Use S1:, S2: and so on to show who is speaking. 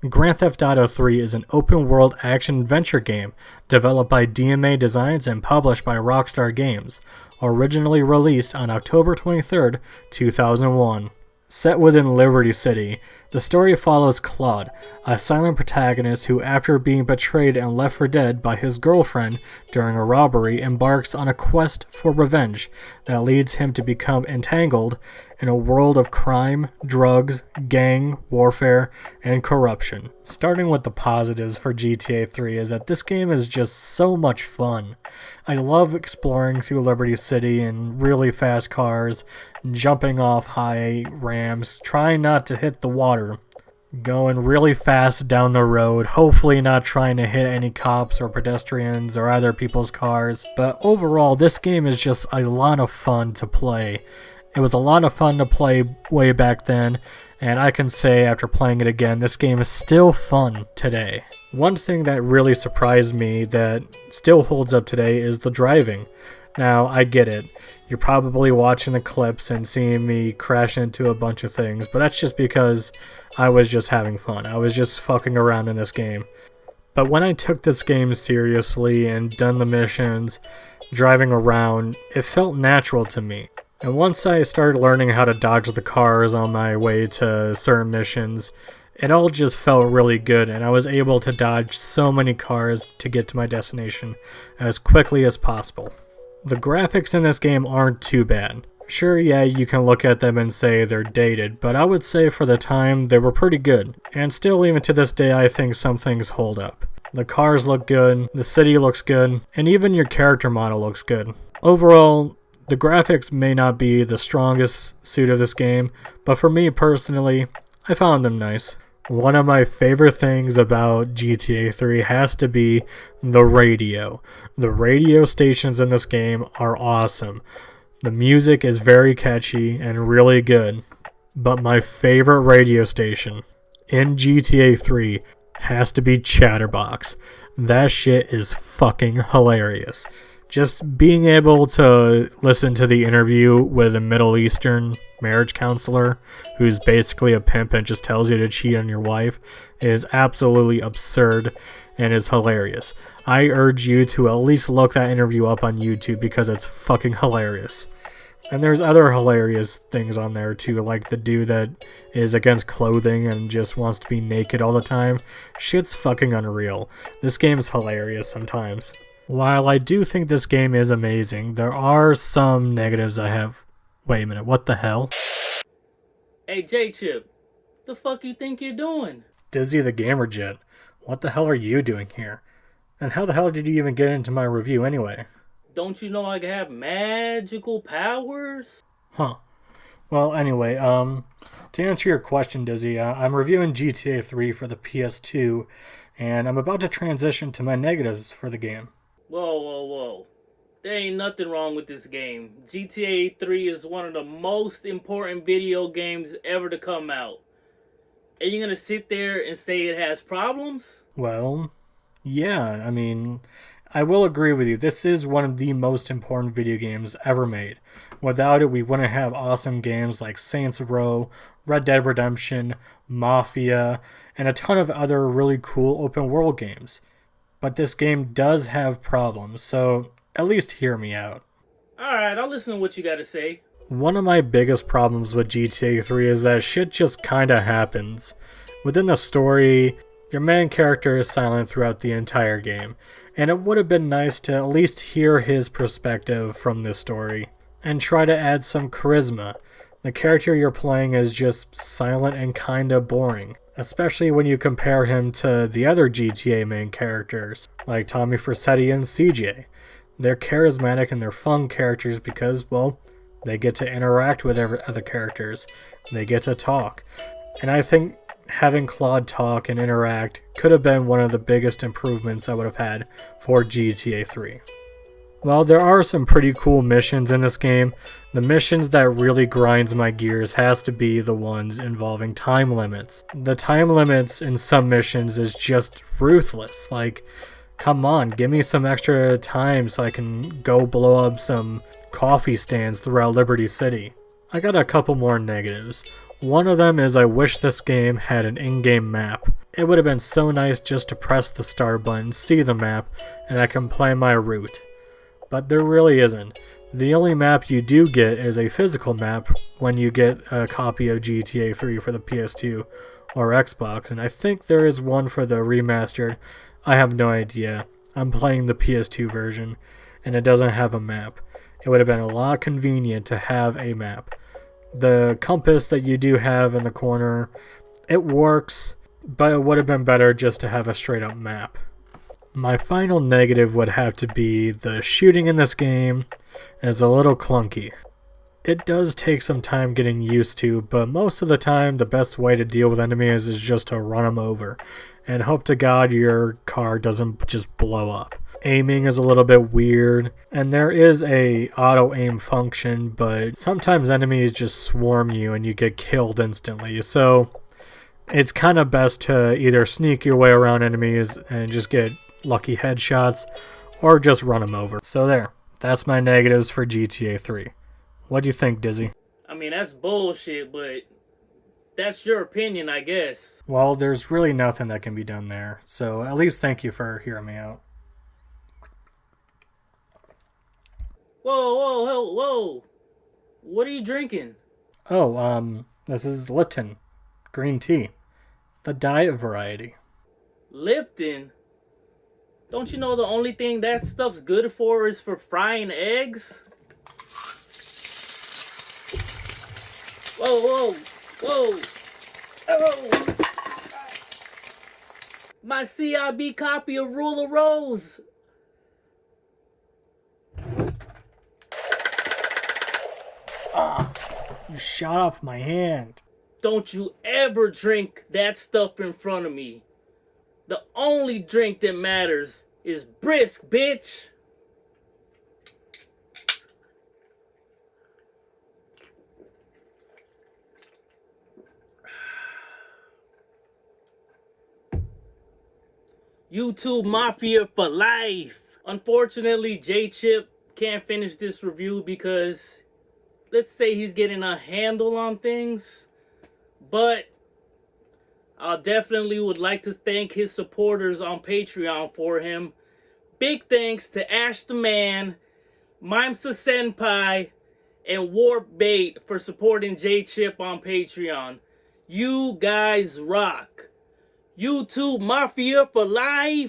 S1: Grand Theft Auto 3 is an open-world action-adventure game developed by DMA Designs and published by Rockstar Games, originally released on October 23, 2001. Set within Liberty City, the story follows Claude, a silent protagonist who, after being betrayed and left for dead by his girlfriend during a robbery, embarks on a quest for revenge that leads him to become entangled in a world of crime, drugs, gang, warfare, and corruption. Starting with the positives for GTA 3 is that this game is just so much fun. I love exploring through Liberty City in really fast cars, jumping off high ramps, trying not to hit the water, going really fast down the road, hopefully not trying to hit any cops or pedestrians or other people's cars. But overall, this game is just a lot of fun to play. It was a lot of fun to play way back then, and I can say after playing it again, this game is still fun today. One thing that really surprised me that still holds up today is the driving. Now, I get it. You're probably watching the clips and seeing me crash into a bunch of things, but that's just because I was just having fun. I was just fucking around in this game. But when I took this game seriously and done the missions, driving around, it felt natural to me. And once I started learning how to dodge the cars on my way to certain missions, it all just felt really good, and I was able to dodge so many cars to get to my destination as quickly as possible. The graphics in this game aren't too bad. Sure, yeah, you can look at them and say they're dated, but I would say for the time they were pretty good. And still, even to this day, I think some things hold up. The cars look good, the city looks good, and even your character model looks good. Overall, the graphics may not be the strongest suit of this game, but for me personally, I found them nice. One of my favorite things about GTA 3 has to be the radio. The radio stations in this game are awesome. The music is very catchy and really good. But my favorite radio station in GTA 3 has to be Chatterbox. That shit is fucking hilarious. Just being able to listen to the interview with a Middle Eastern marriage counselor who's basically a pimp and just tells you to cheat on your wife is absolutely absurd and is hilarious. I urge you to at least look that interview up on YouTube because it's fucking hilarious. And there's other hilarious things on there too, like the dude that is against clothing and just wants to be naked all the time. Shit's fucking unreal. This game is hilarious sometimes. While I do think this game is amazing, there are some negatives I have. Wait a minute, what the hell?
S2: Hey J-Chip, the fuck you think you're doing?
S1: Dizzy the Gamerjet, what the hell are you doing here? And how the hell did you even get into my review anyway?
S2: Don't you know I can have magical powers?
S1: Huh. Well, anyway, to answer your question, Dizzy, I'm reviewing GTA 3 for the PS2, and I'm about to transition to my negatives for the game.
S2: Whoa. There ain't nothing wrong with this game. GTA 3 is one of the most important video games ever to come out. And you're gonna sit there and say it has problems?
S1: Well, yeah, I mean, I will agree with you. This is one of the most important video games ever made. Without it, we wouldn't have awesome games like Saints Row, Red Dead Redemption, Mafia, and a ton of other really cool open world games. But this game does have problems, so at least hear me out.
S2: Alright, I'll listen to what you gotta say.
S1: One of my biggest problems with GTA 3 is that shit just kinda happens. Within the story, your main character is silent throughout the entire game, and it would have been nice to at least hear his perspective from this story, and try to add some charisma. The character you're playing is just silent and kinda boring, especially when you compare him to the other GTA main characters, like Tommy Vercetti and CJ. They're charismatic and they're fun characters because, well, they get to interact with other characters. They get to talk. And I think having Claude talk and interact could have been one of the biggest improvements I would have had for GTA 3. While there are some pretty cool missions in this game, the missions that really grinds my gears has to be the ones involving time limits. The time limits in some missions is just ruthless. Like, come on, give me some extra time so I can go blow up some coffee stands throughout Liberty City. I got a couple more negatives. One of them is I wish this game had an in-game map. It would have been so nice just to press the start button, see the map, and I can plan my route. But there really isn't. The only map you do get is a physical map when you get a copy of GTA 3 for the PS2 or Xbox, and I think there is one for the remastered. I have no idea. I'm playing the PS2 version, and it doesn't have a map. It would have been a lot convenient to have a map. The compass that you do have in the corner, it works, but it would have been better just to have a straight up map. My final negative would have to be the shooting in this game is a little clunky. It does take some time getting used to, but most of the time the best way to deal with enemies is just to run them over and hope to God your car doesn't just blow up. Aiming is a little bit weird, and there is a auto aim function, but sometimes enemies just swarm you and you get killed instantly, so it's kind of best to either sneak your way around enemies and just get lucky headshots, or just run them over. So there, that's my negatives for GTA 3. What do you think, Dizzy?
S2: I mean, that's bullshit, but that's your opinion, I guess.
S1: Well, there's really nothing that can be done there, so at least thank you for hearing me out.
S2: Whoa. What are you drinking?
S1: Oh, this is Lipton. Green tea. The diet variety.
S2: Lipton? Don't you know the only thing that stuff's good for is for frying eggs? Whoa. Oh! My CIB copy of Rule of Rose!
S1: You shot off my hand.
S2: Don't you ever drink that stuff in front of me. The only drink that matters is brisk, bitch. YouTube Mafia for life. Unfortunately, J-Chip can't finish this review because, let's say he's getting a handle on things. But I definitely would like to thank his supporters on Patreon for him. Big thanks to Ash the Man, Mimesa Senpai, and Warp Bait for supporting J-Chip on Patreon. You guys rock. YouTube Mafia for life.